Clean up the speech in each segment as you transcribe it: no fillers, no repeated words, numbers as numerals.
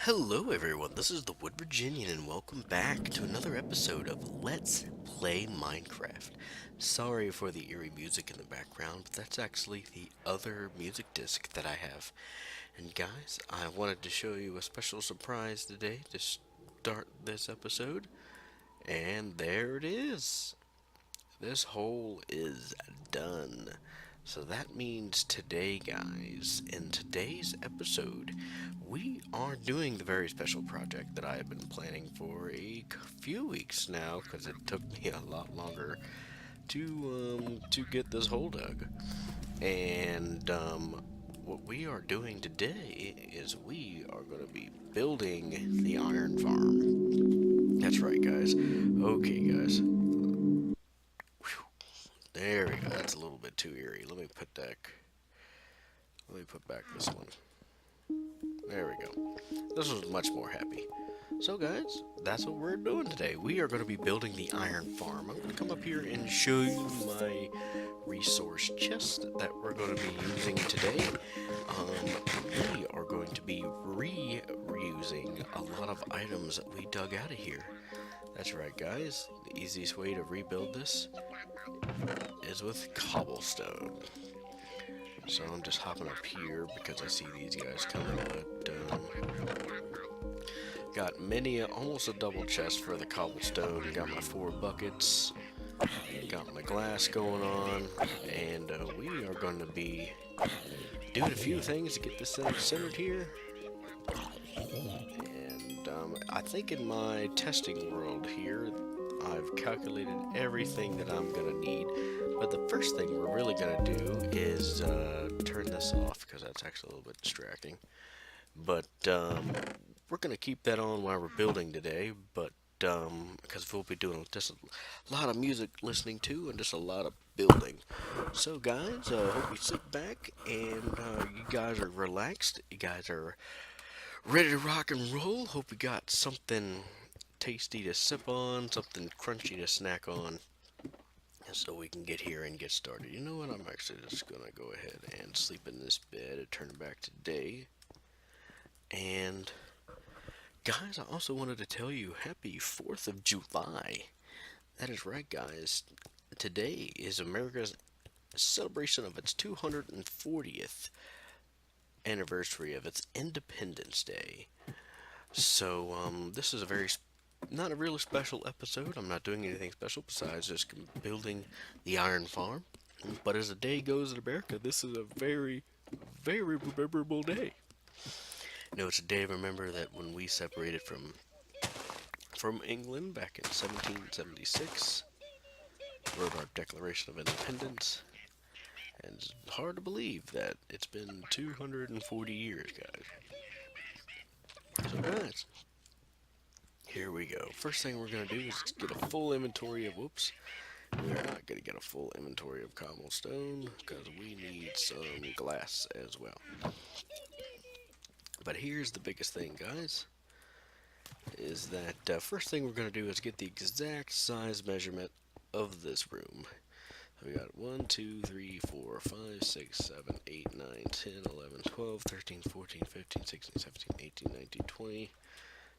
Hello, everyone. This is the Wood Virginian, and welcome back to another episode of Let's Play Minecraft. Sorry for the eerie music in the background, but that's actually the other music disc that I have. And guys, I wanted to show you a special surprise today to start this episode, and there it is. This hole is done. So that means today, guys, in today's episode, we are doing the very special project that I have been planning for a few weeks now, because it took me a lot longer to get this hole dug. And what we are doing today is we are going to be building the iron farm. That's right, guys. Okay, guys. There we go. That's a little bit too eerie. Let me put back this one. There we go. This was much more happy. So guys, that's what we're doing today. We are going to be building the iron farm. I'm going to come up here and show you my resource chest that we're going to be using today. We are going to be reusing a lot of items that we dug out of here. That's right, guys. The easiest way to rebuild this is with cobblestone. So I'm just hopping up here because I see these guys coming, but got almost a double chest for the cobblestone. Got my 4 buckets, got my glass going on, and we are going to be doing a few things to get this thing centered here. And I think in my testing world here, I've calculated everything that I'm going to need. But the first thing we're really going to do is turn this off, because that's actually a little bit distracting. But we're going to keep that on while we're building today, but because we'll be doing just a lot of music listening to and just a lot of building. So guys, hope you sit back and you guys are relaxed. You guys are ready to rock and roll. Hope you got something tasty to sip on, something crunchy to snack on, so we can get here and get started. You know what? I'm actually just gonna go ahead and sleep in this bed and turn it back to day. And guys, I also wanted to tell you happy 4th of July. That is right, guys. Today is America's celebration of its 240th anniversary of its Independence Day. So, this is not a really special episode. I'm not doing anything special besides just building the iron farm. But as the day goes in America, this is a very, very memorable day. You know, it's a day to remember that when we separated from England back in 1776, wrote our Declaration of Independence, and it's hard to believe that it's been 240 years, guys. So, guys, here we go. First thing we're going to do is get a full inventory of, whoops, we are not going to get a full inventory of cobblestone because we need some glass as well. But here's the biggest thing, guys, is that first thing we're going to do is get the exact size measurement of this room. So we got 1, 2, 3, 4, 5, 6, 7, 8, 9, 10, 11, 12, 13, 14, 15, 16, 17, 18, 19, 20,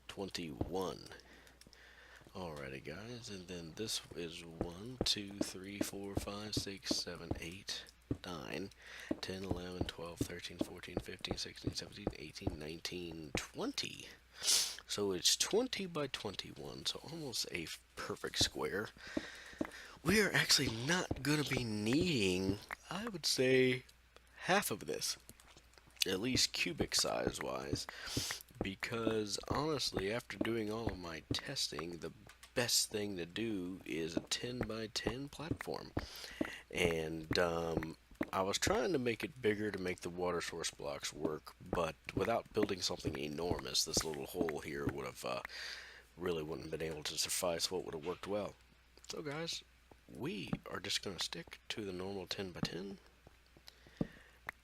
21. Alrighty, guys, and then this is 1, 2, 3, 4, 5, 6, 7, 8, 9, 10, 11, 12, 13, 14, 15, 16, 17, 18, 19, 20. So it's 20 by 21, so almost a perfect square. We are actually not going to be needing, I would say, half of this, at least cubic size wise, because honestly, after doing all of my testing, the best thing to do is a 10 by 10 platform. And I was trying to make it bigger to make the water source blocks work, but without building something enormous, this little hole here would have really wouldn't have been able to suffice what would have worked well. So guys, we are just going to stick to the normal 10 by 10,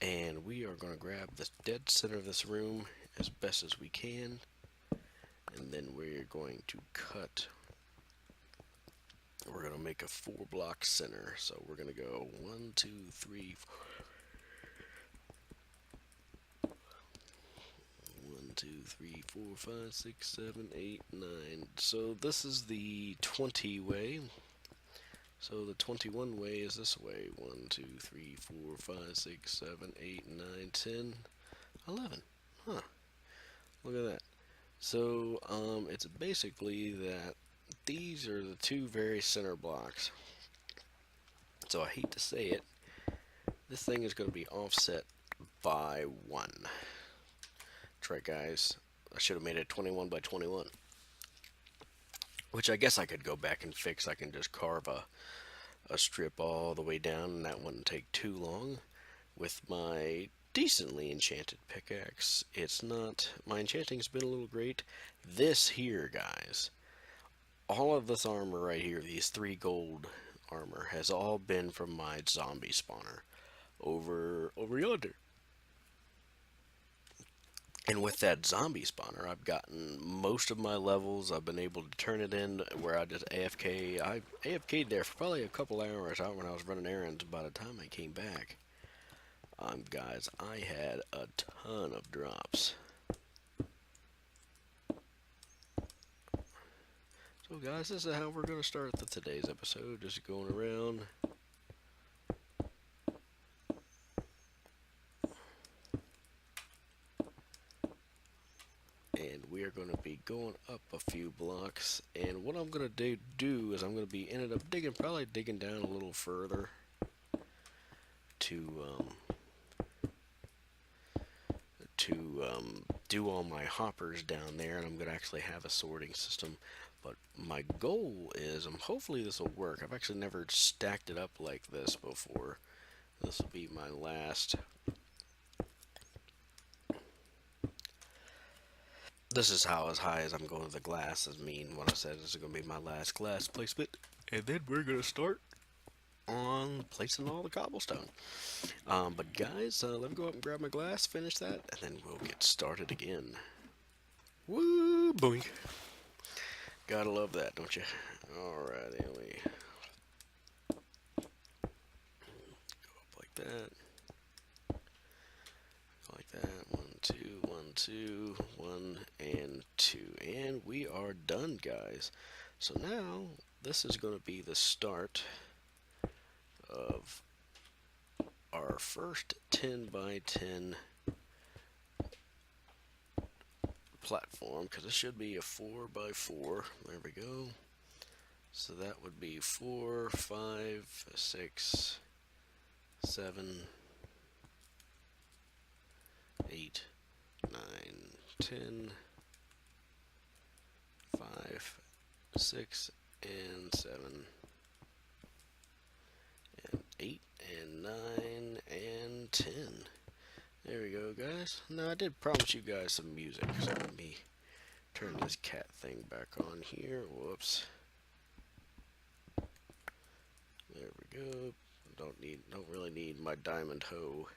and we are going to grab the dead center of this room as best as we can, and then we're going to cut. We're going to make a 4-block center, so we're going to go 1, 2, 3, 4. 1, 2, 3, 4, 5, 6, 7, 8, 9. So this is the 20 way. So the 21 way is this way. 1, 2, 3, 4, 5, 6, 7, 8, 9, 10, 11. Huh. Look at that. So it's basically that these are the two very center blocks. So I hate to say it, this thing is going to be offset by 1. That's right, guys. I should have made it 21 by 21. Which I guess I could go back and fix. I can just carve a strip all the way down, and that wouldn't take too long. With my decently enchanted pickaxe, it's not... My enchanting's been a little great. This here, guys, all of this armor right here, these 3 gold armor, has all been from my zombie spawner over yonder. And with that zombie spawner, I've gotten most of my levels. I've been able to turn it in where I just AFK. I AFK'd there for probably a couple hours out when I was running errands. By the time I came back, guys, I had a ton of drops. So guys, this is how we're going to start today's episode. Just going around. And we are going to be going up a few blocks. And what I'm going to do is I'm going to be ended up probably digging down a little further to do all my hoppers down there. And I'm going to actually have a sorting system. But my goal is, hopefully this will work. I've actually never stacked it up like this before. This will be my last. This is how as high as I'm going to the glass. I mean, what I said is going to be my last glass placement. And then we're going to start on placing all the cobblestone. But guys, let me go up and grab my glass, finish that, and then we'll get started again. Woo, boink. Gotta love that, don't you? Alright, let me go up like that. Like that. 1, 2, 1, 2, 1, and 2. And we are done, guys. So now, this is going to be the start of our first 10 by 10 platform, because this should be a 4 by 4. There we go. So that would be 4, 5, 6, 7, 8, 9, 10, 5, 6, and 7, and 8, and 9, and 10. There we go, guys. Now, I did promise you guys some music, so let me turn this cat thing back on here. Whoops. There we go. Don't really need my diamond hoe.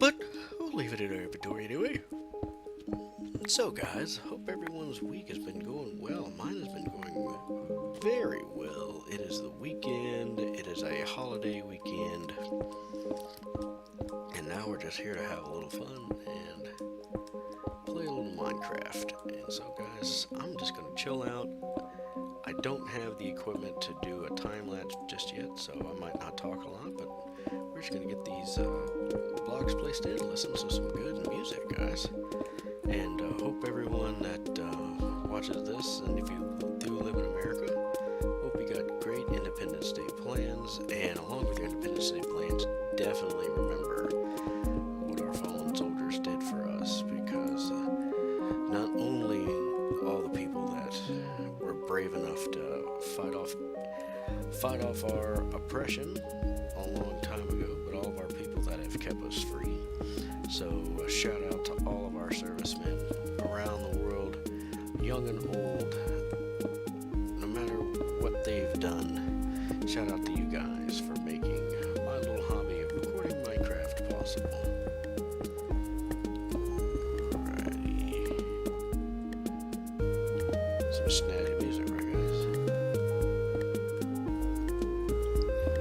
But we'll leave it in our inventory anyway. So, guys, hope everyone's week has been going well. Mine has been going very well. It is the weekend. It is a holiday weekend. And now we're just here to have a little fun and play a little Minecraft. And so, guys, I'm just going to chill out. I don't have the equipment to do a time-lapse just yet, so I might not talk a lot, but we're just going to get these blocks placed in, listen to some good music, guys. And hope everyone that watches this, and if you do live in America, hope you got great Independence Day plans. And along with your Independence Day plans, definitely remember what our fallen soldiers did for us, because not only all the people that were brave enough to fight off our oppression a long time ago, but all of our people that have kept us free. So a shout out to all of our servicemen around the world, young and old, no matter what they've done. Shout out to you guys for making my little hobby of recording Minecraft possible. Alrighty. Some snazzy music, right, guys?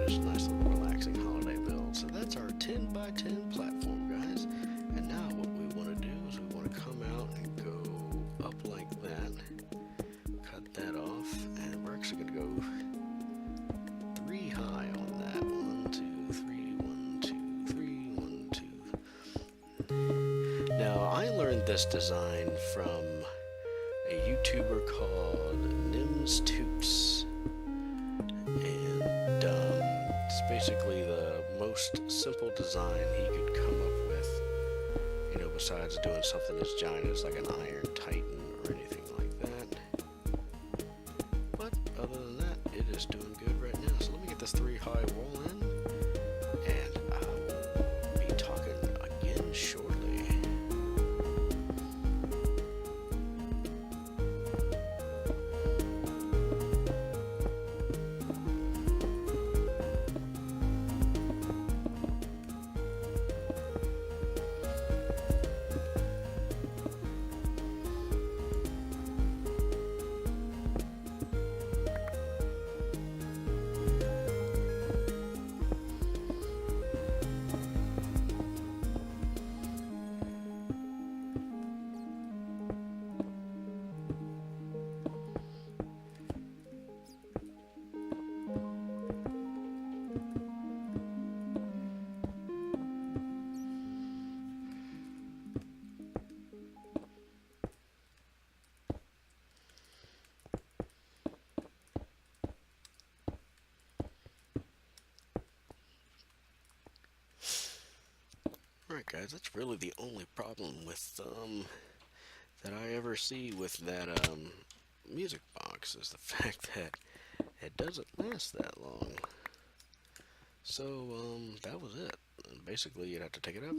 Just a nice little relaxing holiday build. So that's our 10 by 10 platform, guys. And now what we want to do is we learned this design from a YouTuber called Nims Toots, and it's basically the most simple design he could come up with, you know, besides doing something as giant as like an Iron Titan or anything like that. But other than that, it is doing good right now. So let me get this 3-high wall in, and I will be talking again shortly. Alright guys, that's really the only problem with that I ever see with that music box, is the fact that it doesn't last that long. So that was it. And basically you'd have to take it up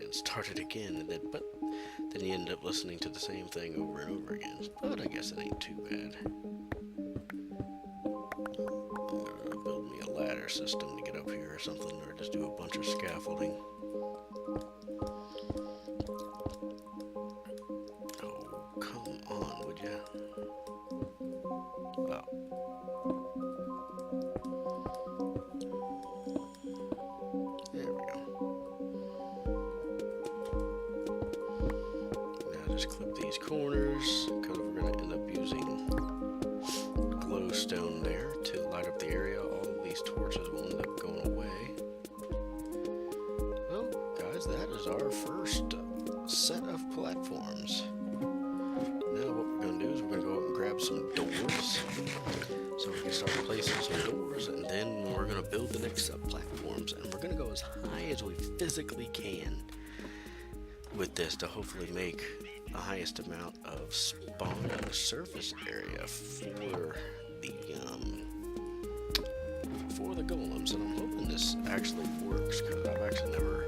and start it again, and then you end up listening to the same thing over and over again. But I guess it ain't too bad. I'm gonna build me a ladder system to get up here or something, or just do a bunch of scaffolding. Oh, come on, would ya? Oh. There we go. Now just clip these corners, because we're going to end up using glowstone there to light up the area. All of these torches will end up going away. Well, guys, that is our first set of platforms. Now what we're going to do is we're going to go up and grab some doors, so we can start placing some doors, and then we're going to build the next set of platforms, and we're going to go as high as we physically can with this to hopefully make the highest amount of spawning surface area for the golems. And I'm hoping this actually works, because I've actually never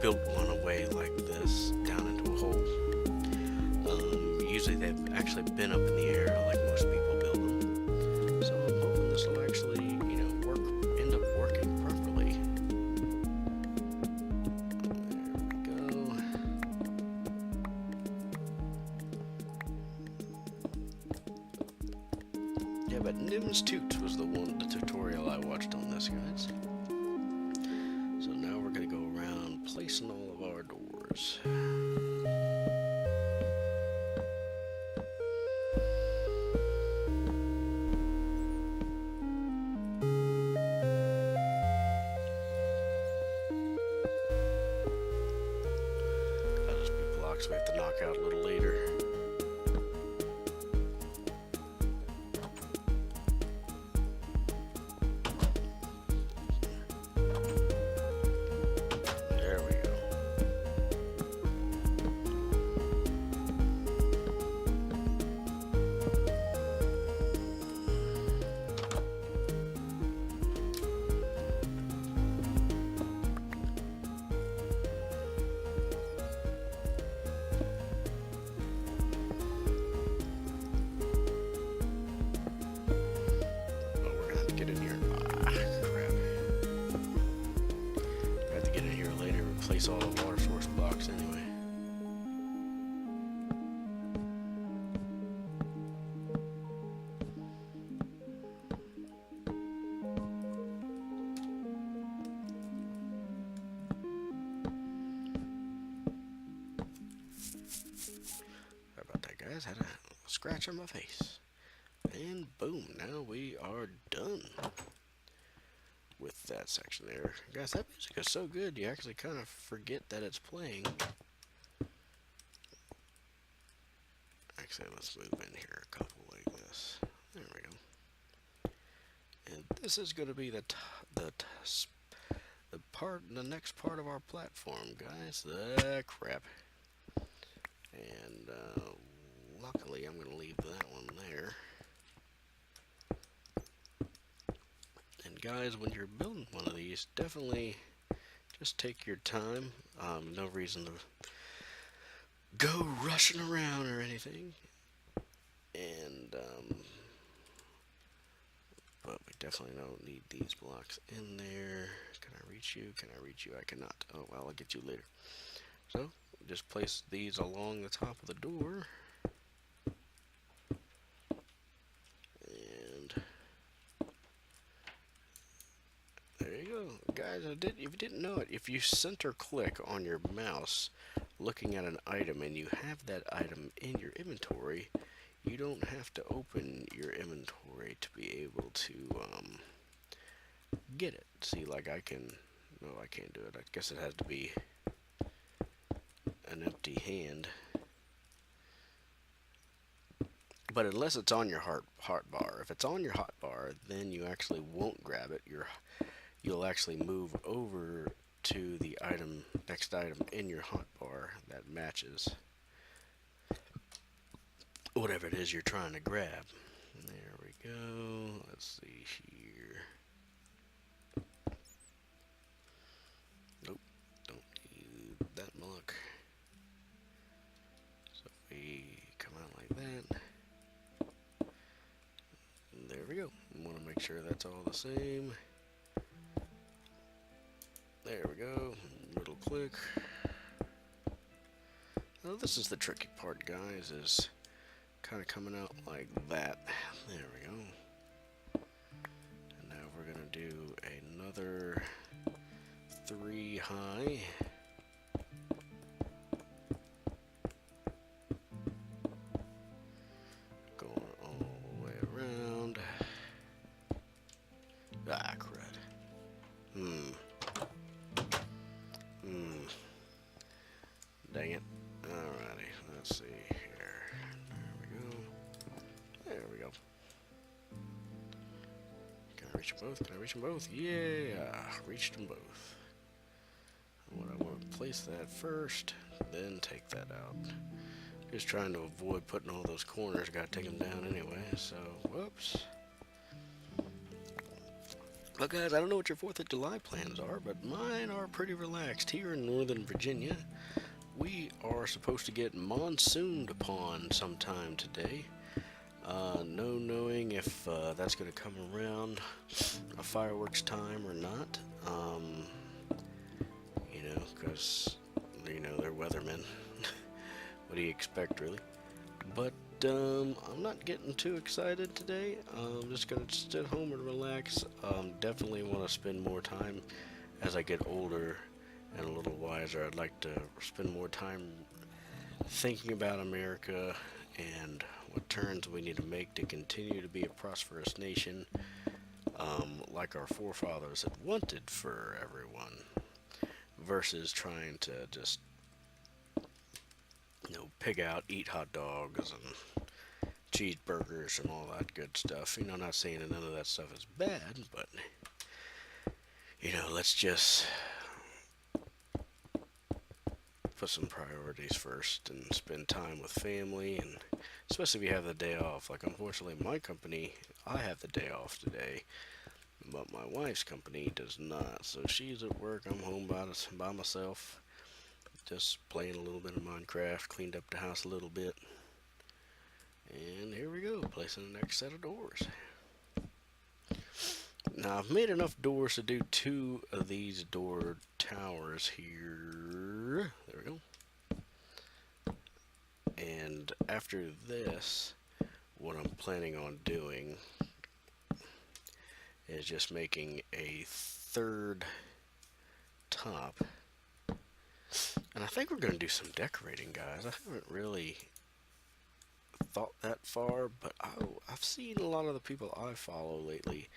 built one away like this down into a hole. Usually they've actually been up in the air like most people build them. So I'm hoping this will actually, you know, end up working properly. There we go. Yeah, but Nims Toots was the tutorial I watched on this, guys. So now we're gonna go around placing all of our doors. We have to knock out a little later. There we go. Place all the water source blocks anyway. Sorry about that, guys. Had a scratch on my face. And boom, now we are done with that section there. Guys, that music is so good you actually kind of forget that it's playing. actually, let's move in here a couple like this. There we go. And this is going to be the the next part of our platform, guys. The crap. And luckily, I'm going to leave that one there. And guys, when you're building one of these, definitely just take your time. No reason to go rushing around or anything. And but we definitely don't need these blocks in there. Can I reach you? Can I reach you? I cannot. Oh well, I'll get you later. So just place these along the top of the door. And there you go. Guys, if you didn't know it, if you center click on your mouse looking at an item and you have that item in your inventory, you don't have to open your inventory to be able to get it. See, like I can, no, I can't do it. I guess it has to be an empty hand. But unless it's on your hot bar, if it's on your hot bar, then you actually won't grab it. You'll actually move over to the next item in your hot bar that matches whatever it is you're trying to grab. There we go. Let's see here. Nope, don't need that block. So if we come out like that, there we go. I want to make sure that's all the same. There we go. Middle click. Now this is the tricky part, guys, is kind of coming out like that. There we go. And now we're going to do another 3 high. Going all the way around. Ah, crud. Dang it. Alrighty, let's see here. There we go. There we go. Can I reach them both? Can I reach them both? Yeah, reached them both. What I want to place that first, then take that out. Just trying to avoid putting all those corners. Got to take them down anyway, so whoops. Look, guys, I don't know what your 4th of July plans are, but mine are pretty relaxed. Here in Northern Virginia, we are supposed to get monsooned upon sometime today. No knowing if that's going to come around a fireworks time or not. Because, they're weathermen. What do you expect, really? But I'm not getting too excited today. I'm just going to sit home and relax. Definitely want to spend more time as I get older and a little wiser. I'd like to spend more time thinking about America and what turns we need to make to continue to be a prosperous nation, like our forefathers had wanted for everyone, versus trying to just pig out, eat hot dogs and cheeseburgers and all that good stuff. Not saying that none of that stuff is bad, but let's just put some priorities first and spend time with family, and especially if you have the day off. Like, unfortunately, my company, I have the day off today, but my wife's company does not. So she's at work, I'm home by myself, just playing a little bit of Minecraft, cleaned up the house a little bit, and here we go, placing the next set of doors. Now, I've made enough doors to do 2 of these door towers here. There we go. And after this, what I'm planning on doing is just making a 3rd top. And I think we're going to do some decorating, guys. I haven't really thought that far, but I've seen a lot of the people I follow lately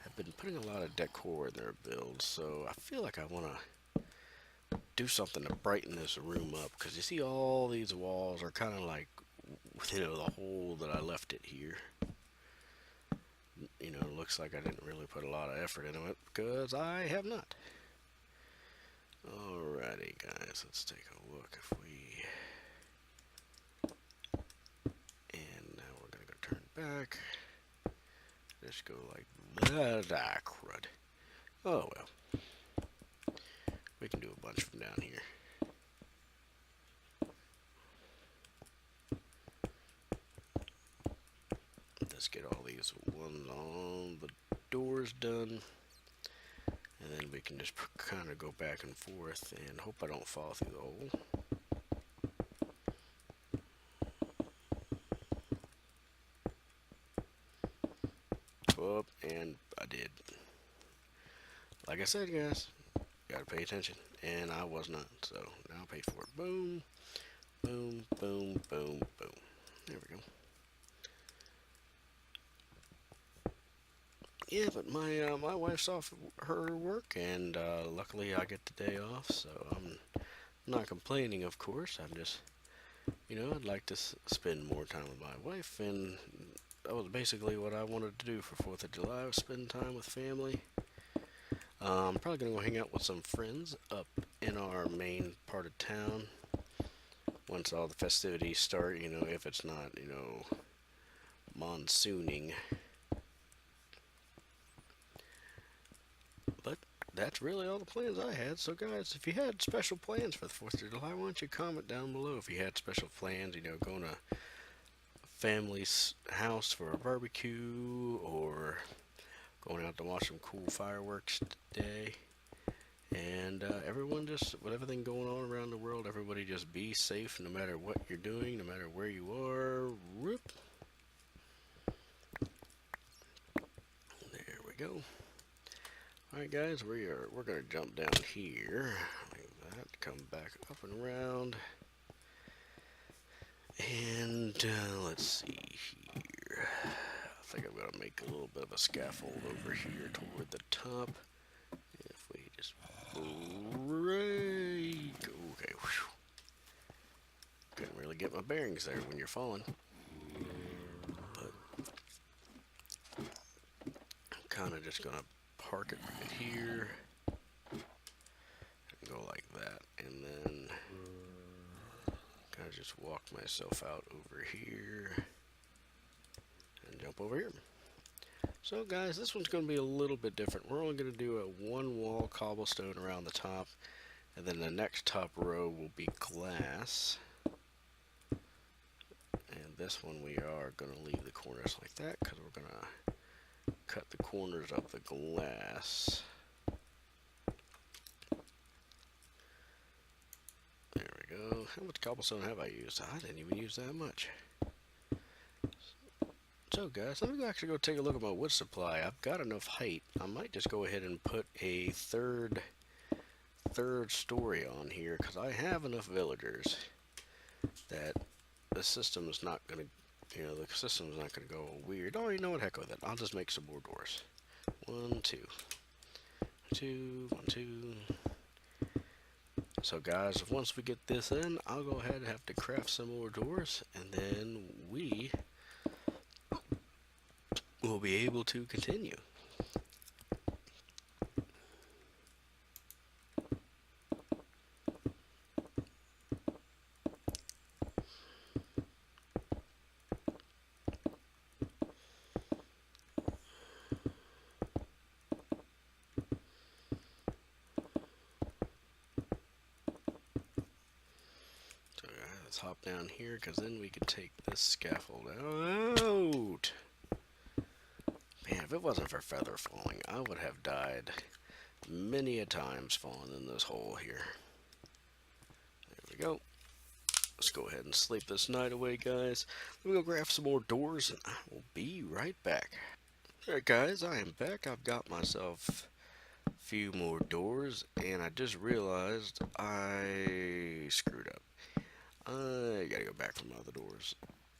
have been putting a lot of decor in their builds, so I feel like I want to do something to brighten this room up, because you see all these walls are kind of like the hole that I left it here. Looks like I didn't really put a lot of effort into it because I have not. Alrighty, guys, let's take a look. If we and now we're gonna go turn back. Just go like that. Ah, crud. Oh well, we can do a bunch from down here. Let's get all these ones on the doors done. And then we can just kind of go back and forth and hope I don't fall through the hole. Whoop, and I did. Like I said, guys, gotta pay attention. And I was not, so now I'll pay for it. Boom, boom, boom, boom, boom. There we go. Yeah, but my wife's off her work, and luckily I get the day off, so I'm not complaining, of course. I'm just, I'd like to spend more time with my wife, and that was basically what I wanted to do for 4th of July, was spend time with family. I'm probably going to go hang out with some friends up in our main part of town once all the festivities start, if it's not, monsooning. But that's really all the plans I had. So, guys, if you had special plans for the 4th of July, why don't you comment down below if you had special plans, going to family's house for a barbecue or going out to watch some cool fireworks today. And everyone just, with everything going on around the world, everybody just be safe no matter what you're doing, no matter where you are. Whoop. There we go. Alright guys, we're gonna jump down here like that, come back up and around. And let's see here. I think I'm gonna make a little bit of a scaffold over here toward the top. If we just break, okay, whew. Couldn't really get my bearings there when you're falling. But I'm kind of just gonna park it right here and go like that, and then kind of just walk myself out over here and jump over here. So guys, this one's going to be a little bit different. We're only going to do a one wall cobblestone around the top, and then the next top row will be glass. And this one we are going to leave the corners like that because we're going to cut the corners of the glass. There we go. How much cobblestone have I used? I didn't even use that much. So guys, let me actually go take a look at my wood supply. I've got enough height. I might just go ahead and put a third story on here because I have enough villagers that the system is not going to, the system's not going to go weird. Oh, you know what? Heck with it. I'll just make some more doors. 1, 2. 2, 1, 2. So guys, once we get this in, I'll go ahead and have to craft some more doors, and then we will be able to continue. So guys, let's hop down here because then we can take this scaffold out. Man, if it wasn't for feather falling, I would have died many a times falling in this hole here. There we go. Let's go ahead and sleep this night away, guys. Let me go grab some more doors, and I will be right back. Alright, guys, I am back. I've got myself a few more doors, and I just realized I screwed up. I gotta go back for my other doors.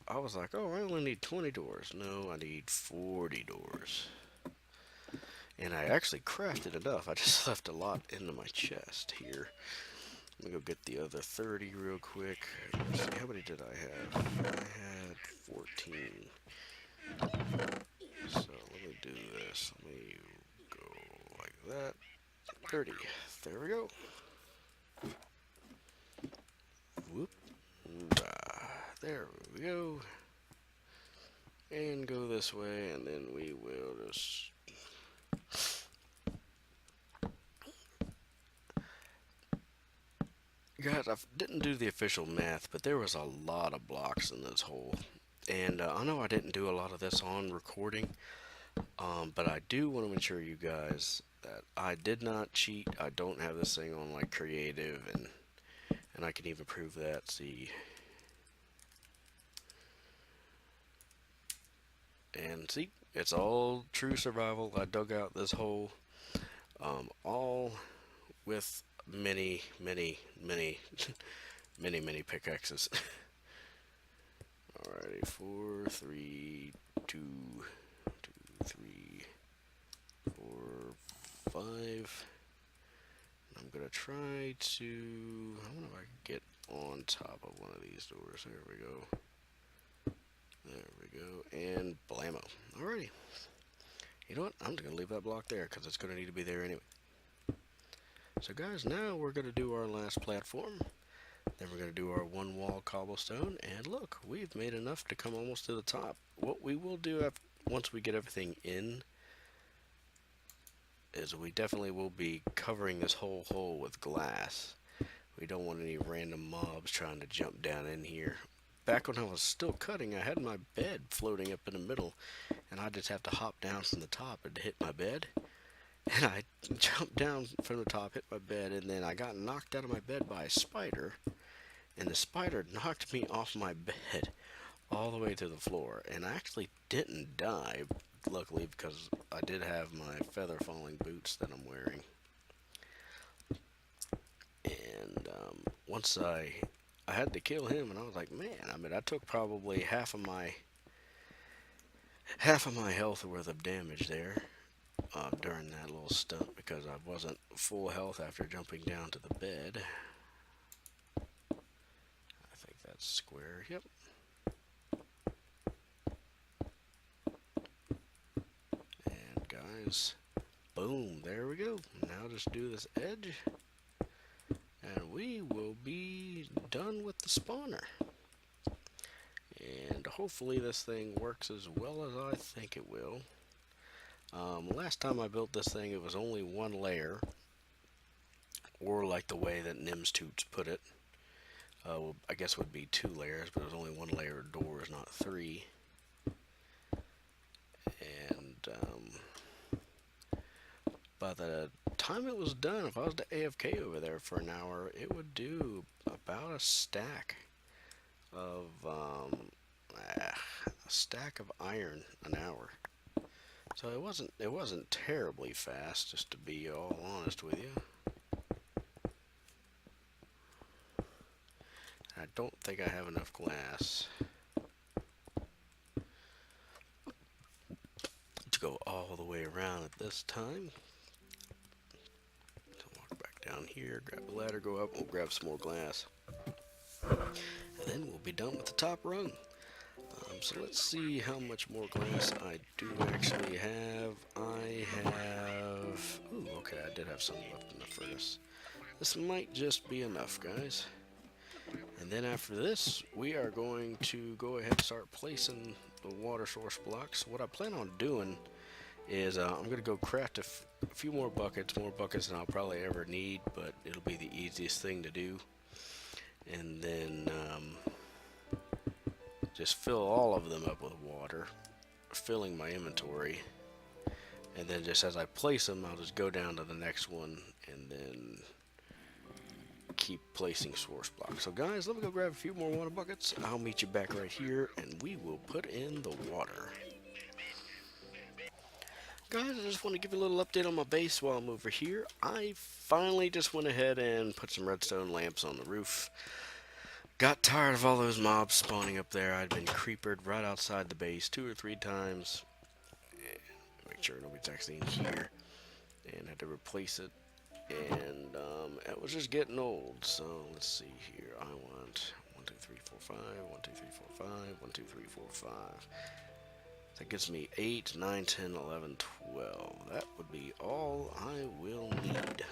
I was like, oh, I only need 20 doors. No, I need 40 doors. And I actually crafted enough. I just left a lot into my chest here. Let me go get the other 30 real quick. Let's see, how many did I have? I had 14. So let me do this. Let me go like that. 30. There we go. Whoop. There we go. And go this way, and then we will just... Guys, I didn't do the official math, but there was a lot of blocks in this hole. And I know I didn't do a lot of this on recording, but I do want to ensure you guys that I did not cheat. I don't have this thing on like creative, and I can even prove that. See, and see, it's all true survival. I dug out this hole, all with many, many, many, many pickaxes. Alrighty, 4, 3, 2, 3, 4, 5. I'm gonna try to. I wonder if I can get on top of one of these doors. There we go. There we go. And blammo. Alrighty. You know what? I'm just gonna leave that block there because it's gonna need to be there anyway. So guys, now we're gonna do our last platform. Then we're going to do our one wall cobblestone, and look, we've made enough to come almost to the top. What we will do once we get everything in is we definitely will be covering this whole hole with glass. We don't want any random mobs trying to jump down in here. Back when I was still cutting, I had my bed floating up in the middle, and I just have to hop down from the top and hit my bed. And I jumped down from the top, hit my bed, and then I got knocked out of my bed by a spider. And the spider knocked me off my bed all the way to the floor. And I actually didn't die, luckily, because I did have my feather falling boots that I'm wearing. And once I had to kill him, and I was like, man, I mean, I took probably half of my health worth of damage there during that little stunt, because I wasn't full health after jumping down to the bed. Square, yep. And guys, boom, there we go. Now just do this edge, and we will be done with the spawner. And hopefully this thing works as well as I think it will. Last time I built this thing, it was only one layer, or like the way that Nims Toots put it. Well, I guess would be 2 layers, but it was only 1 layer of doors, not 3. And by the time it was done, if I was to AFK over there for an hour, it would do about a stack of iron an hour. So it wasn't terribly fast, just to be all honest with you. I don't think I have enough glass to go all the way around at this time. So walk back down here, grab a ladder, go up, we'll grab some more glass. And then we'll be done with the top rung. So let's see how much more glass I do actually have. I have... Ooh, okay, I did have some left in the furnace. This might just be enough, guys. And then after this, we are going to go ahead and start placing the water source blocks. What I plan on doing is I'm going to go craft a few more buckets than I'll probably ever need, but it'll be the easiest thing to do. And then just fill all of them up with water, filling my inventory. And then just as I place them, I'll just go down to the next one and then keep placing source blocks. So guys, let me go grab a few more water buckets. I'll meet you back right here and we will put in the water. Guys, I just want to give you a little update on my base while I'm over here. I finally just went ahead and put some redstone lamps on the roof. Got tired of all those mobs spawning up there. I'd been creepered right outside the base 2 or 3 times. Make sure nobody's actually in here. And had to replace it. and it was just getting old. So let's see here. I want 1, 2, 3, 4, 5. 1, 2, 3, 4, 5. 1, 2, 3, 4, 5. That gives me 8, 9, 10, 11, 12. That would be all I will need.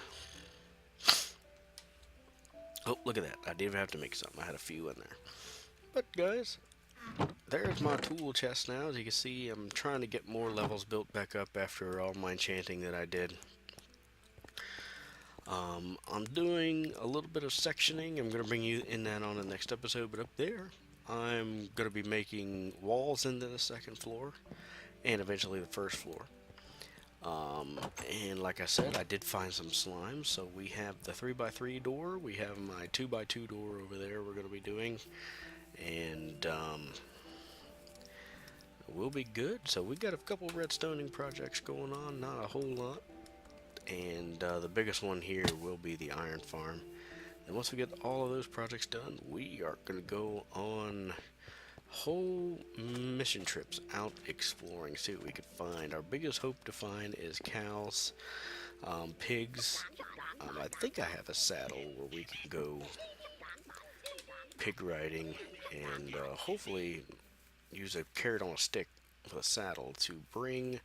Oh, look at that. I didn't even have to make something. I had a few in there. But, guys, there's my tool chest now. As you can see, I'm trying to get more levels built back up after all my enchanting that I did. I'm doing a little bit of sectioning. I'm going to bring you in that on the next episode. But up there, I'm going to be making walls into the second floor and eventually the first floor. And like I said, I did find some slimes. So we have the 3x3 door. We have my 2x2 door over there we're going to be doing. And we'll be good. So we got a couple redstoning projects going on. Not a whole lot. And the biggest one here will be the iron farm. And once we get all of those projects done, we are going to go on whole mission trips out exploring, see what we could find. Our biggest hope to find is cows, pigs. I think I have a saddle where we can go pig riding and hopefully use a carrot on a stick with a saddle to bring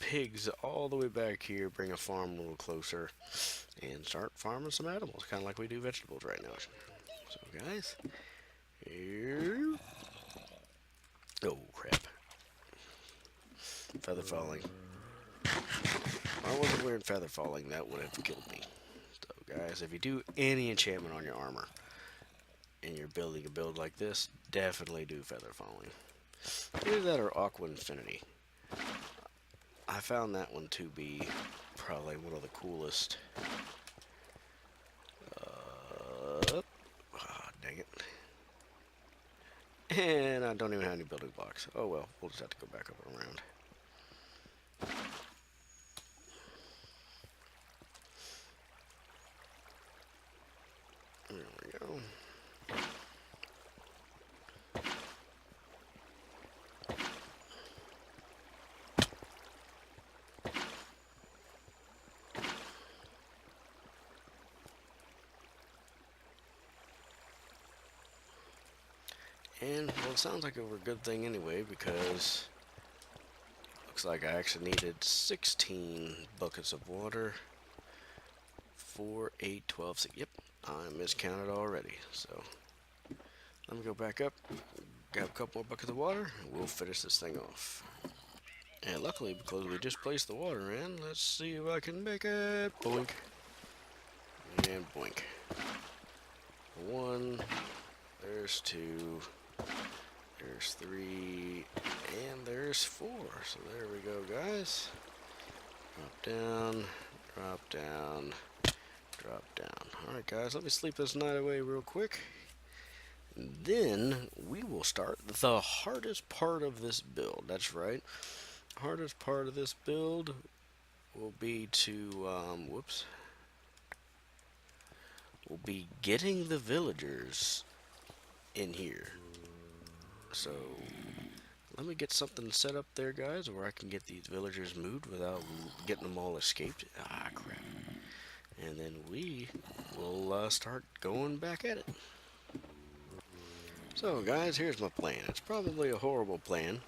pigs all the way back here, bring a farm a little closer, and start farming some animals, kind of like we do vegetables right now. So, guys, here. Oh, crap. Feather falling. If I wasn't wearing feather falling, that would have killed me. So, guys, if you do any enchantment on your armor and you're building a build like this, definitely do feather falling. Either that or aqua infinity. I found that one to be probably one of the coolest. Dang it. And I don't even have any building blocks. Oh well, we'll just have to go back up and around. There we go. And, well, it sounds like it were a good thing anyway, because looks like I actually needed 16 buckets of water. 4, 8, 12, 6. Yep, I miscounted already. So, let me go back up, grab a couple more buckets of water, and we'll finish this thing off. And luckily, because we just placed the water in, let's see if I can make it. Boink. And boink. 1, there's 2. There's 3, and there's 4. So there we go, guys. Drop down, drop down, drop down. Alright, guys, let me sleep this night away real quick. And then we will start the hardest part of this build. That's right. Hardest part of this build will be to, will be getting the villagers in here. So, let me get something set up there, guys, where I can get these villagers moved without getting them all escaped. Ah, crap. And then we will start going back at it. So, guys, here's my plan. It's probably a horrible plan,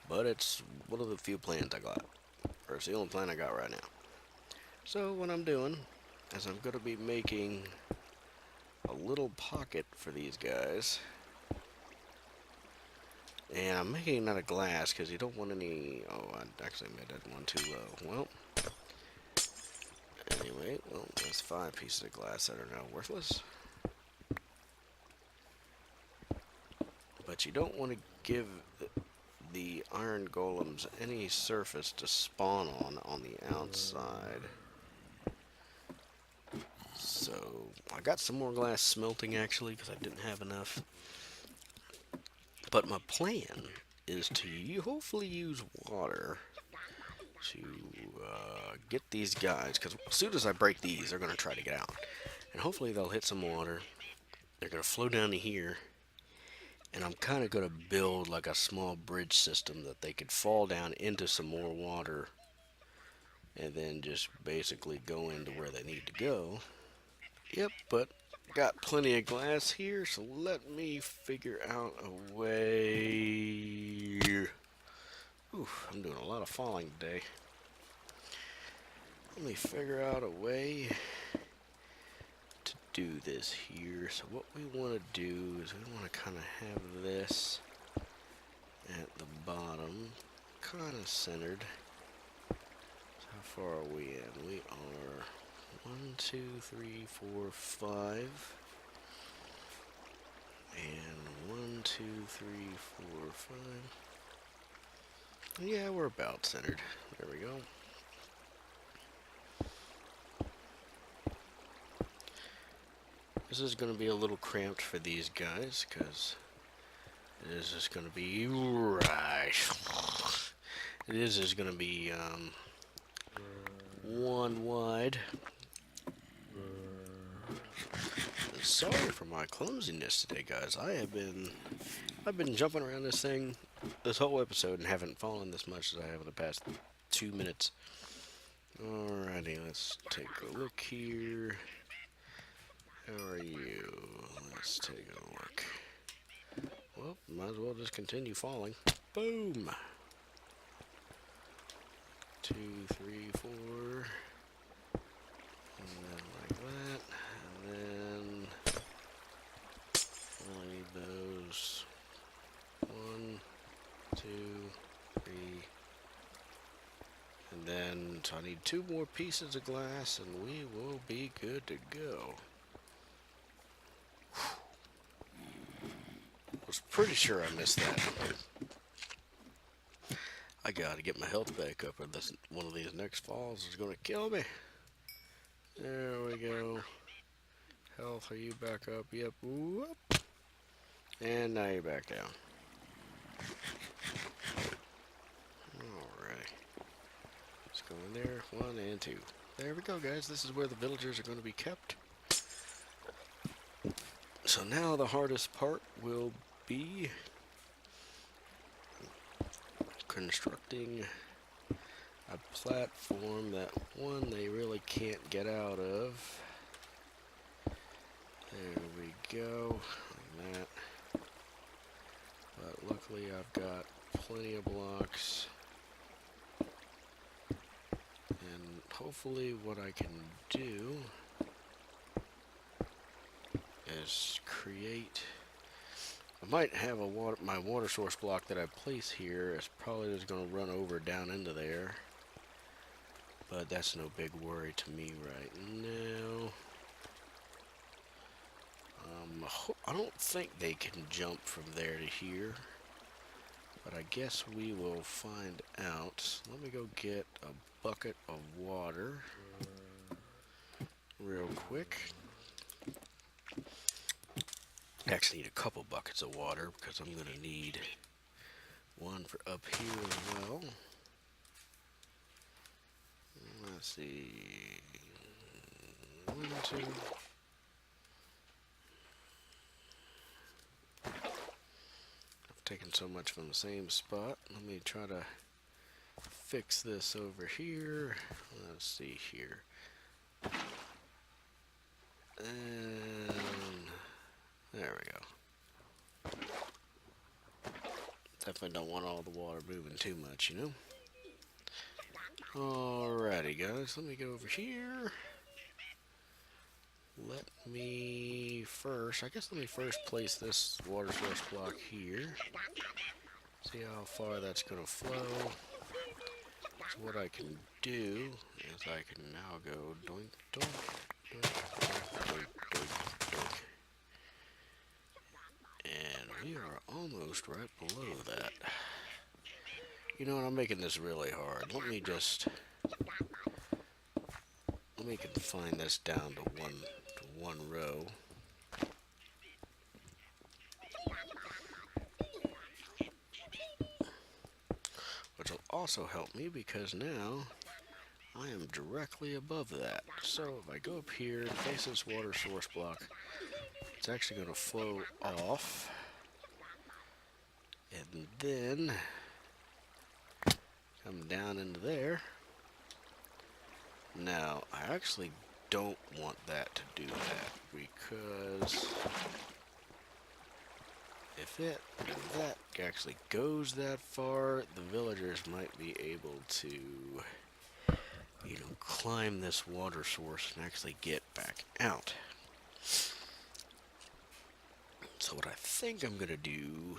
but it's one of the few plans I got. Or it's the only plan I got right now. So, what I'm doing is I'm going to be making a little pocket for these guys. And I'm making it out of glass because you don't want any... Oh, I actually made that one too low. Well, anyway, well, that's 5 pieces of glass that are now worthless. But you don't want to give the iron golems any surface to spawn on the outside. So, I got some more glass smelting actually because I didn't have enough. But my plan is to hopefully use water to get these guys, because as soon as I break these, they're going to try to get out. And hopefully they'll hit some water. They're going to flow down to here. And I'm kind of going to build like a small bridge system that they could fall down into some more water and then just basically go into where they need to go. Yep, but got plenty of glass here, so let me figure out a way. Oof, I'm doing a lot of falling today. Let me figure out a way to do this here. So what we want to do is we want to kind of have this at the bottom, kind of centered. So how far are we in? We are 1, 2, 3, 4, 5. And 1, 2, 3, 4, 5. Yeah, we're about centered. There we go. This is going to be a little cramped for these guys, because it is just going to be right. It is just going to be one wide. Sorry for my clumsiness today, guys. I've been jumping around this thing this whole episode and haven't fallen this much as I have in the past 2 minutes. Alrighty, let's take a look here. How are you? Let's take a look. Well, might as well just continue falling. Boom! 2, 3, 4. And then like that. And then I'll need those. 1, 2, 3. And then, so I need 2 more pieces of glass and we will be good to go. I was pretty sure I missed that. I gotta get my health back up or this one of these next falls is gonna kill me. There we go. Health, are you back up? Yep. Whoop. And now you're back down. Alright. Let's go in there. 1 and 2. There we go, guys. This is where the villagers are going to be kept. So now the hardest part will be constructing a platform that, one, they really can't get out of. There we go. Like that. But luckily I've got plenty of blocks. And hopefully what I can do is create... I might have my water source block that I place here is probably just going to run over down into there. But that's no big worry to me right now. I don't think they can jump from there to here. But I guess we will find out. Let me go get a bucket of water real quick. I actually need a couple buckets of water because I'm going to need one for up here as well. Let's see. 1, 2. I've taken so much from the same spot. Let me try to fix this over here. Let's see here. And there we go. Definitely don't want all the water moving too much, you know? Alrighty, guys. Let me go over here. Let me first place this water source block here. See how far that's going to flow. So what I can do is I can now go doink, doink, doink, doink, doink, doink, doink. And we are almost right below that. You know what, I'm making this really hard. Let me confine this down to one row. Which will also help me because now I am directly above that. So if I go up here and face this water source block, it's actually going to flow off. And then come down into there. Now, I actually don't want that to do that because if that actually goes that far, the villagers might be able to, climb this water source and actually get back out. So what I think I'm gonna do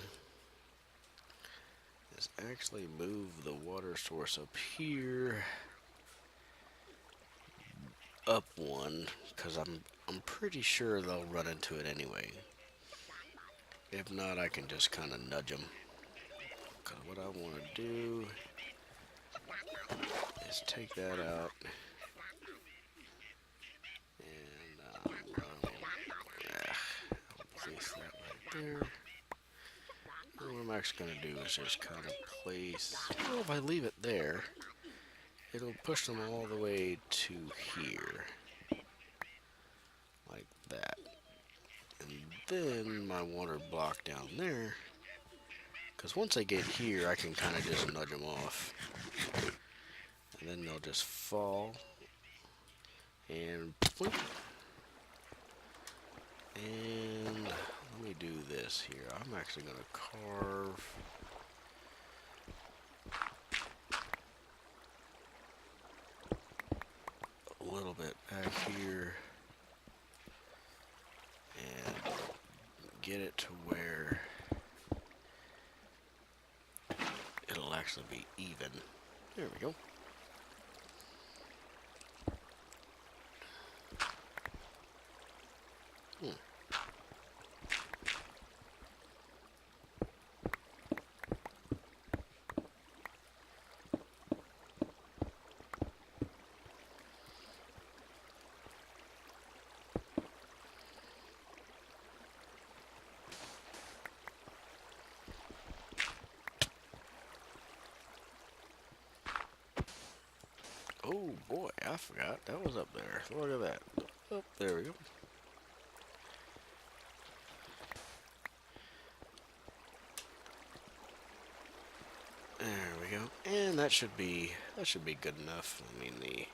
is actually move the water source up here, up one, because I'm pretty sure they'll run into it anyway. If not, I can just kind of nudge them. Because what I want to do is take that out and place that right there. And what I'm actually going to do is just kind of place, well, if I leave it there, it'll push them all the way to here, like that. And then my water block down there, because once they get here, I can kind of just nudge them off. And then they'll just fall and boop. And let me do this here. I'm actually going to carve a little bit back here and get it to where it'll actually be even. There we go. Oh boy, I forgot that was up there. Look at that. Oh, there we go. There we go. And that should be good enough. I mean,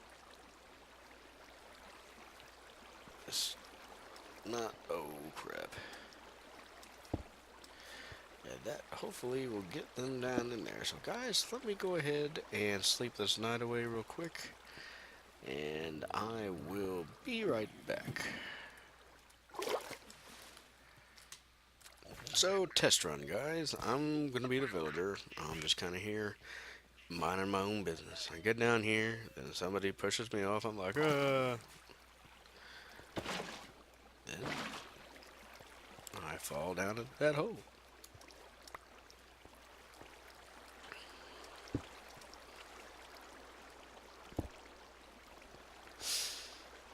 it's not, oh crap. Yeah, that hopefully will get them down in there. So guys, let me go ahead and sleep this night away real quick. And I will be right back. So, test run, guys. I'm going to be the villager. I'm just kind of here, minding my own business. I get down here, then somebody pushes me off. I'm like, Then I fall down into that hole.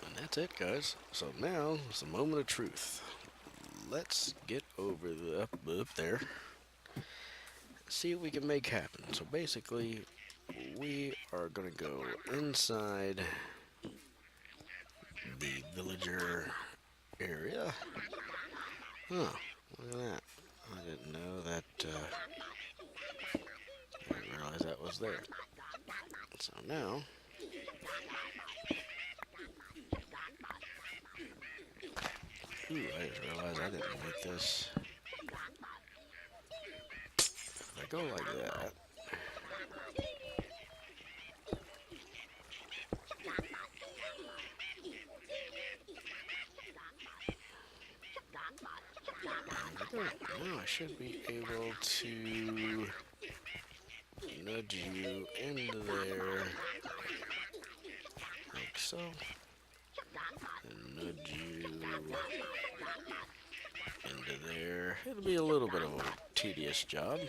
And that's it, guys. So now, it's the moment of truth. Let's get over up there. See what we can make happen. So basically, we are going to go inside the villager area. Huh, look at that. I didn't know that, I didn't realize that was there. So now, ooh, I just realized I didn't make this. If I go like that, now I should be able to nudge you into there, like so, and nudge you into there. It'll be a little bit of a tedious job.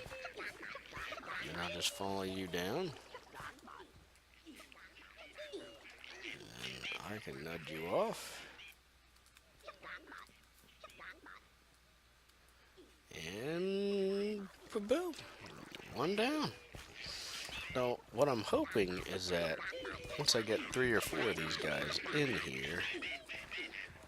And I'll just follow you down. And I can nudge you off. And boom, one down. Now, what I'm hoping is that once I get 3 or 4 of these guys in here,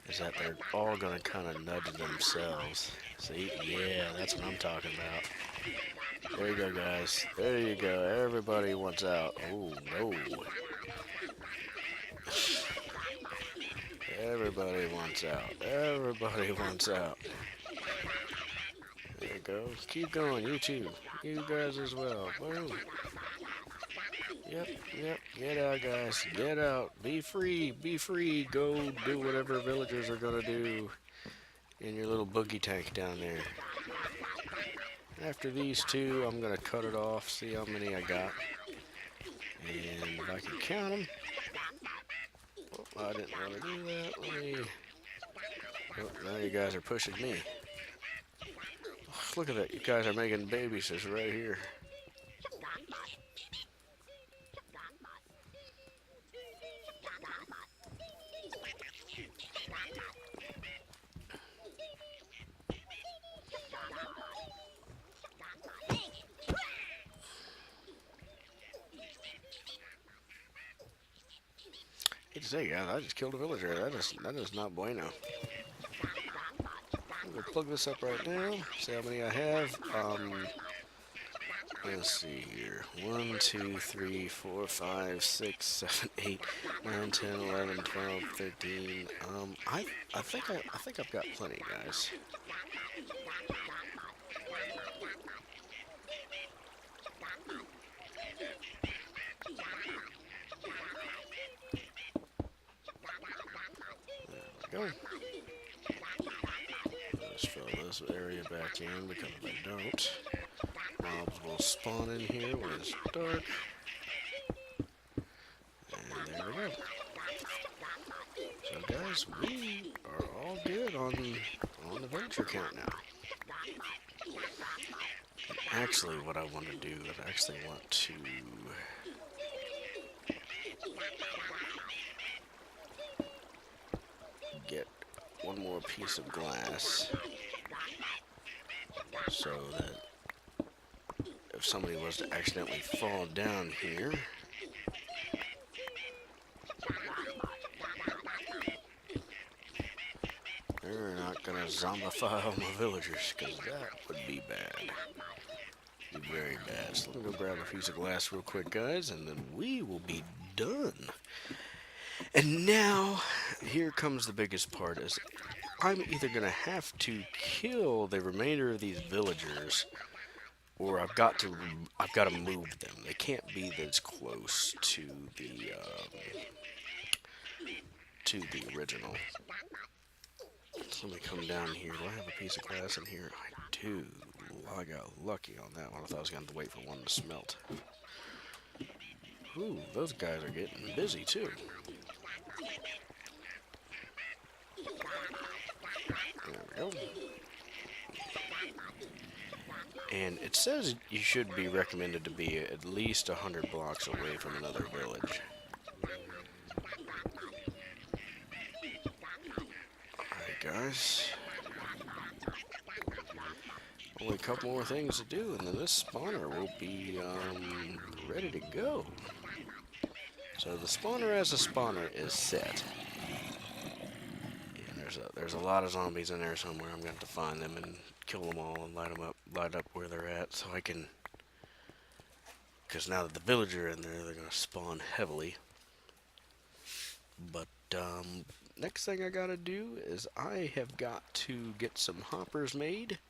is that they're all going to kind of nudge themselves. See? Yeah, that's what I'm talking about. There you go, guys. There you go. Everybody wants out. Oh, no. Everybody wants out. Everybody wants out. There you go. Keep going, you too. You guys as well. Boom. Yep, yep. Get out, guys. Get out. Be free. Be free. Go do whatever villagers are gonna do in your little boogie tank down there. After these two, I'm gonna cut it off, see how many I got. And if I can count them. Oh, I didn't want to do that. Let me. Oh, now you guys are pushing me. Oh, look at that. You guys are making babies just right here. Hate to say, guys, I just killed a villager. That is not bueno. I'm gonna plug this up right now. See how many I have. Let's see here. 1, 2, 3, 4, 5, 6, 7, 8, 9, 10, 11, 12, 13. I think I've got plenty, guys. There we go. Let's fill this area back in because if I don't, mobs will spawn in here when it's dark. And there we go. So guys, we are all good on the villager count now. Actually, what I want to do is I actually want to get one more piece of glass so that if somebody was to accidentally fall down here, they're not gonna zombify all my villagers, because that would be bad. Be very bad. So let me go grab a piece of glass real quick, guys, and then we will be done. And now, here comes the biggest part, is I'm either going to have to kill the remainder of these villagers, or I've got to move them. They can't be this close to the original. So let me come down here. Do I have a piece of glass in here? I do. I got lucky on that one. I thought I was going to have to wait for one to smelt. Ooh, those guys are getting busy too. There we go. And it says you should be recommended to be at least 100 blocks away from another village. Alright, guys. Only a couple more things to do, and then this spawner will be ready to go. So the spawner as a spawner is set. And there's a lot of zombies in there somewhere. I'm going to have to find them and kill them all and light up where they're at so I can... Because now that the villager are in there, they're going to spawn heavily. But next thing I got to do is I have got to get some hoppers made.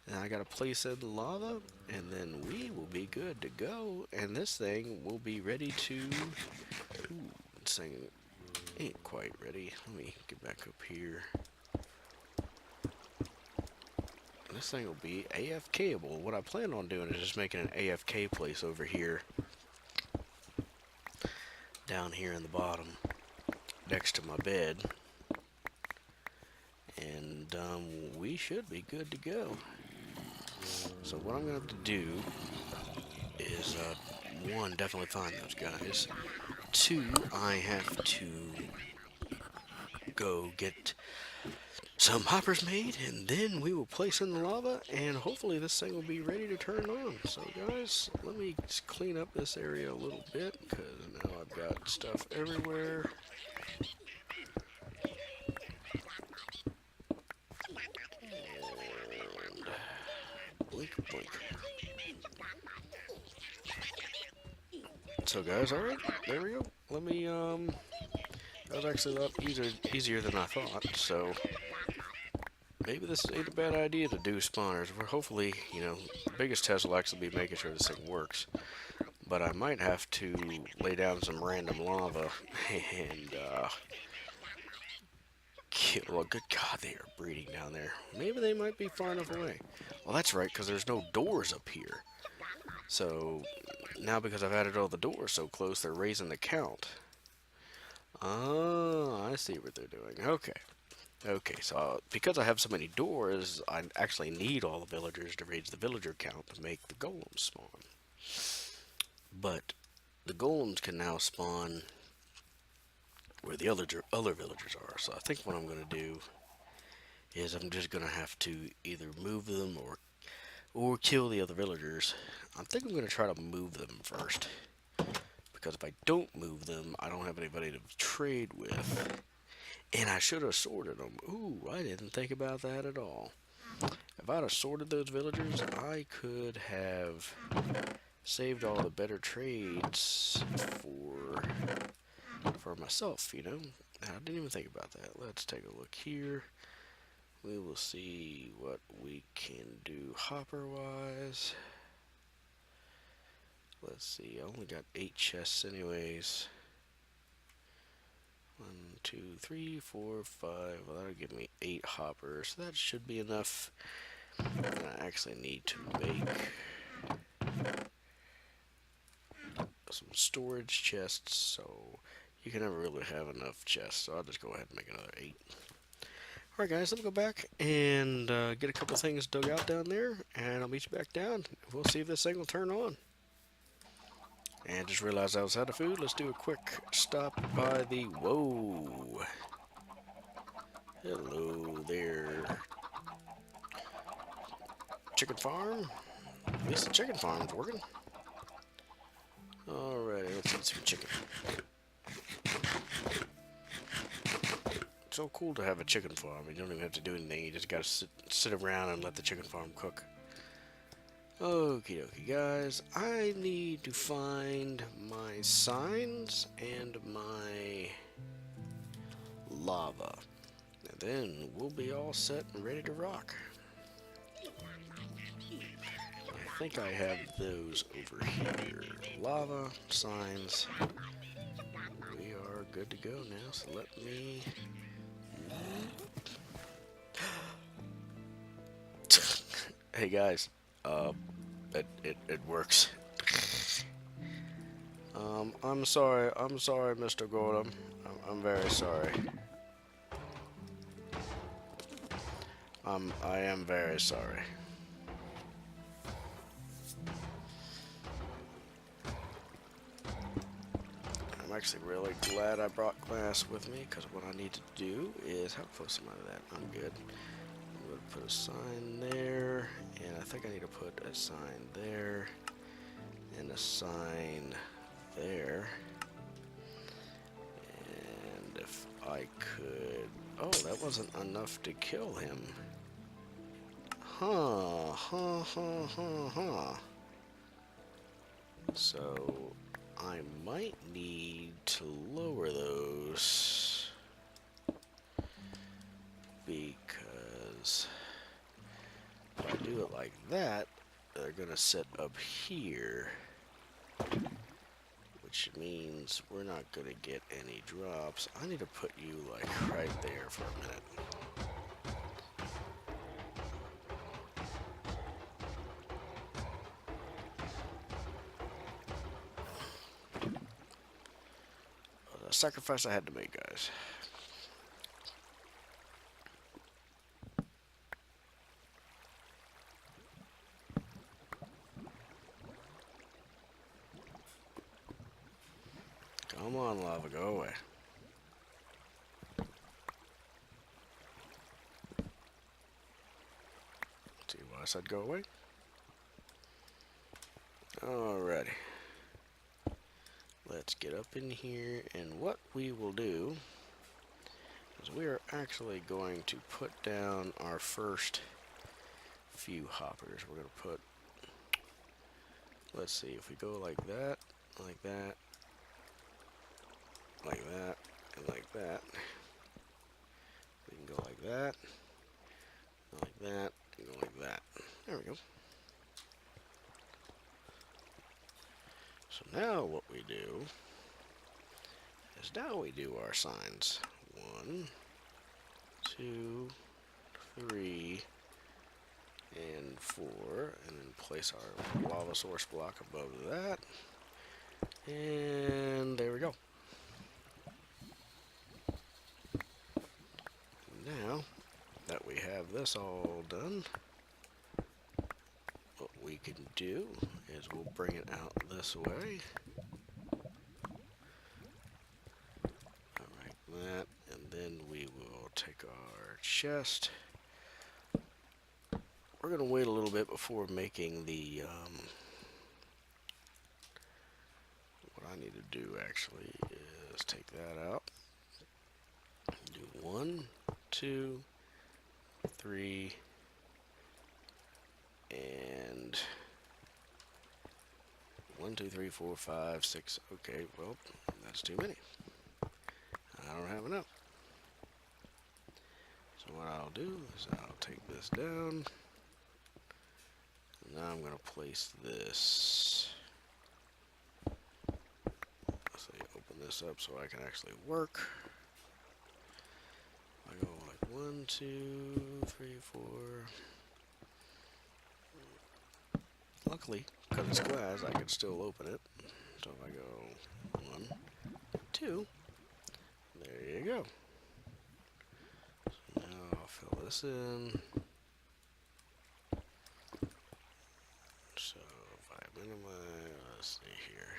And I gotta place in lava, and then we will be good to go. And this thing will be ready to... Ooh, this thing ain't quite ready. Let me get back up here. This thing will be AFKable. What I plan on doing is just making an AFK place over here. Down here in the bottom, next to my bed. And we should be good to go. So what I'm going to have to do is, 1, definitely find those guys. 2, I have to go get some hoppers made, and then we will place in the lava, and hopefully this thing will be ready to turn on. So guys, let me just clean up this area a little bit, because now I've got stuff everywhere. Blink. So guys, alright, there we go. Let me, That was actually a lot easier than I thought, so maybe this ain't a bad idea to do spawners. But hopefully, the biggest test will actually be making sure this thing works. But I might have to lay down some random lava and kill. Well, good God, they are breeding down there. Maybe they might be far enough away. Well, that's right, because there's no doors up here. So now because I've added all the doors so close, they're raising the count. Oh, I see what they're doing. Okay. Okay, so because I have so many doors, I actually need all the villagers to raise the villager count to make the golems spawn. But the golems can now spawn where the other villagers are. So I think what I'm going to do is I'm just going to have to either move them or kill the other villagers. I think I'm going to try to move them first. Because if I don't move them, I don't have anybody to trade with. And I should have sorted them. Ooh, I didn't think about that at all. If I'd have sorted those villagers, I could have saved all the better trades for myself, I didn't even think about that. Let's take a look here. We will see what we can do hopper-wise. Let's see, I only got 8 chests anyways. 1, 2, 3, 4, 5. Well, that'll give me 8 hoppers. So that should be enough. And I actually need to make some storage chests, so you can never really have enough chests. So I'll just go ahead and make another 8. Alright guys, let me go back and get a couple things dug out down there, and I'll meet you back down. We'll see if this thing will turn on. And just realized I was out of food. Let's do a quick stop by the... Whoa! Hello there. Chicken farm? At least the chicken farm's working. Alright, let's get some chicken. It's so cool to have a chicken farm. You don't even have to do anything. You just gotta sit around and let the chicken farm cook. Okie dokie, guys. I need to find my signs and my lava. And then we'll be all set and ready to rock. I think I have those over here. Lava, signs. We are good to go now, so let me... Hey guys, it works. I'm sorry, Mr. Golem. I'm very sorry. I am very sorry. I'm actually really glad I brought glass with me, because what I need to do is, how close am I to that? I'm good. I'm going to put a sign there, and I think I need to put a sign there, and a sign there. And if I could... Oh, that wasn't enough to kill him. So, I might need to lower those, because if I do it like that, they're gonna sit up here, which means we're not gonna get any drops. I need to put you like right there for a minute. A sacrifice I had to make, guys. Come on, lava, go away. See why I said go away? Alrighty. Let's get up in here, and what we will do is we are actually going to put down our first few hoppers. We're going to put, let's see, if we go like that, like that, like that, and like that. We can go like that, like that, and go like that. There we go. So now what we do is now we do our signs. 1, 2, 3, and 4, and then place our lava source block above that. And there we go. Now that we have this all done, what we can do is we'll bring it out this way. Like that, and then we will take our chest. We're going to wait a little bit before making the, what I need to do actually is take that out. Do 1, 2, 3, and 1, 2, 3, 4, 5, 6. Okay, well, that's too many. I don't have enough. So what I'll do is I'll take this down. Now I'm going to place this. Let's see, open this up so I can actually work. I go like 1, 2, 3, 4. Luckily, because it's glass, I can still open it. So if I go 1, 2, there you go. So now I'll fill this in. So if I minimize, let's see here.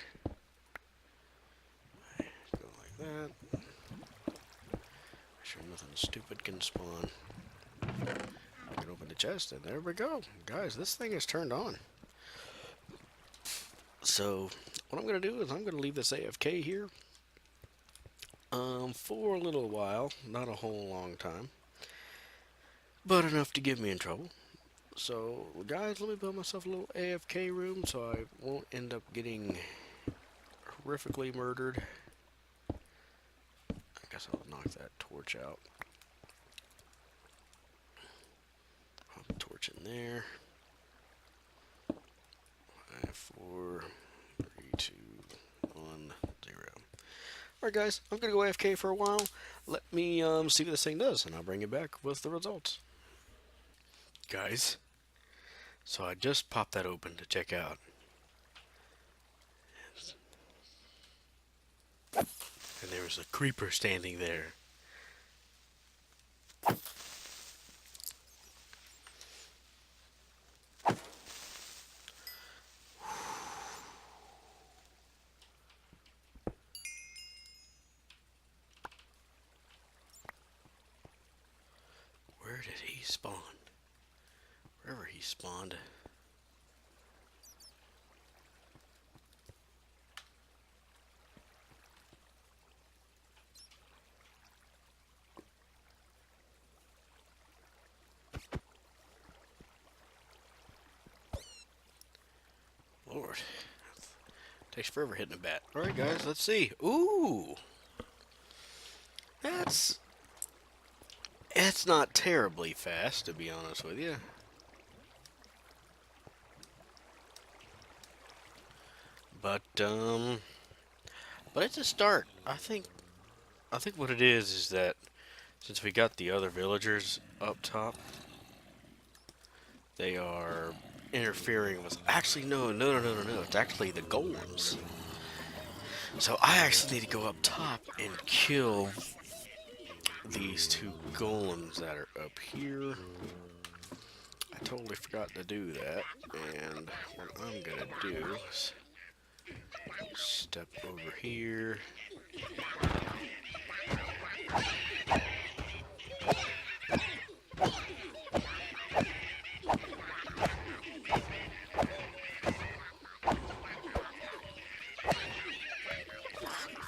Go like that. Make sure nothing stupid can spawn. I can open the chest, and there we go. Guys, this thing is turned on. So what I'm going to do is I'm going to leave this AFK here for a little while. Not a whole long time, but enough to get me in trouble. So, guys, let me build myself a little AFK room so I won't end up getting horrifically murdered. I guess I'll knock that torch out. Pop a torch in there. 5, 4, 3, 2, 1, 0. Alright, guys, I'm going to go AFK for a while. Let me see what this thing does, and I'll bring you back with the results. Guys, so I just popped that open to check out. And there was a creeper standing there. Where did he spawn? Wherever he spawned. Lord. Takes forever hitting a bat. Alright, guys, let's see. Ooh! It's not terribly fast, to be honest with you. But it's a start. I think what it is that since we got the other villagers up top, they are interfering with. Actually, no. It's actually the golems. So I actually need to go up top and kill these 2 golems that are up here. I totally forgot to do that, and what I'm gonna do is step over here.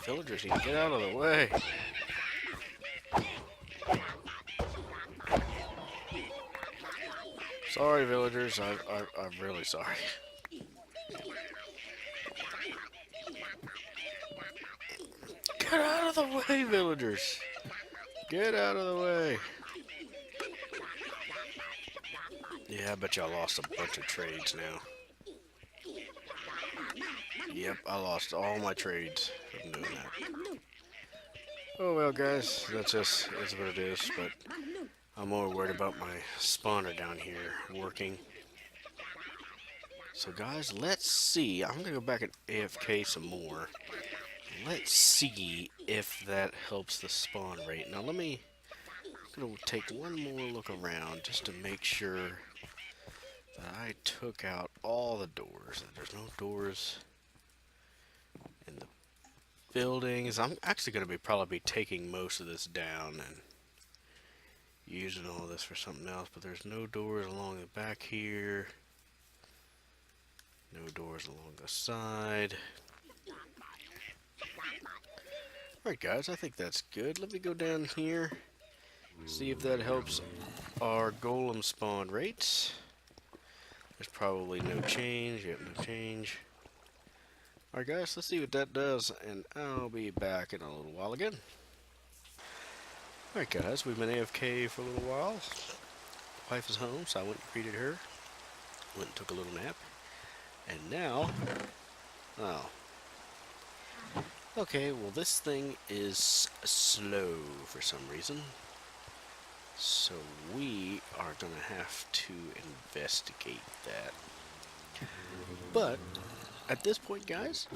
Villagers need to get out of the way. Sorry, villagers. I'm really sorry. Get out of the way, villagers! Get out of the way! Yeah, I bet y'all lost a bunch of trades now. Yep, I lost all my trades from doing that. Oh well, guys, that's what it is, but I'm more worried about my spawner down here working. So guys, let's see. I'm gonna go back and AFK some more. Let's see if that helps the spawn rate. Now I'm gonna take one more look around just to make sure that I took out all the doors. That there's no doors in the buildings. I'm actually gonna probably be taking most of this down and using all this for something else, but there's no doors along the back here. No doors along the side. Alright guys, I think that's good. Let me go down here, see if that helps our golem spawn rates. There's probably no change. Yep, no change. Alright guys, let's see what that does, and I'll be back in a little while again. Alright guys, we've been AFK for a little while. Wife is home, so I went and greeted her. Went and took a little nap. And now, oh. Okay, well this thing is slow for some reason. So we are going to have to investigate that. But, at this point guys,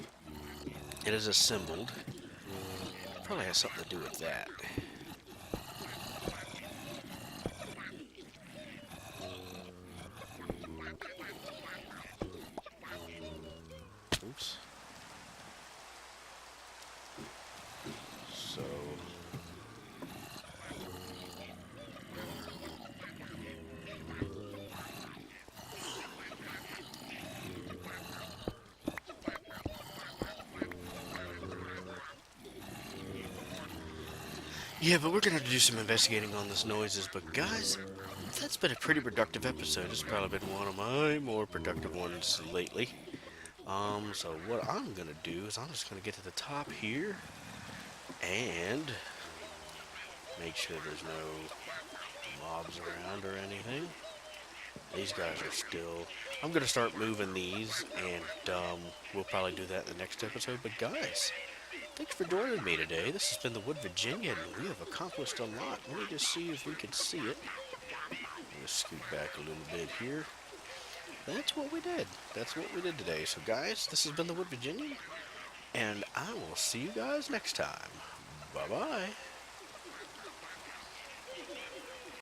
it is assembled. Probably has something to do with that. Oops. So... yeah, but we're going to do some investigating on this noises. But guys, that's been a pretty productive episode. It's probably been one of my more productive ones lately. So what I'm going to do is I'm just going to get to the top here and make sure there's no mobs around or anything. These guys are still... I'm going to start moving these, and we'll probably do that in the next episode. But guys, thanks for joining me today. This has been the Wood Virginia, and we have accomplished a lot. Let me just see if we can see it. Let's scoot back a little bit here. That's what we did. That's what we did today. So guys, this has been the Wood Virginia, and I will see you guys next time. Bye-bye.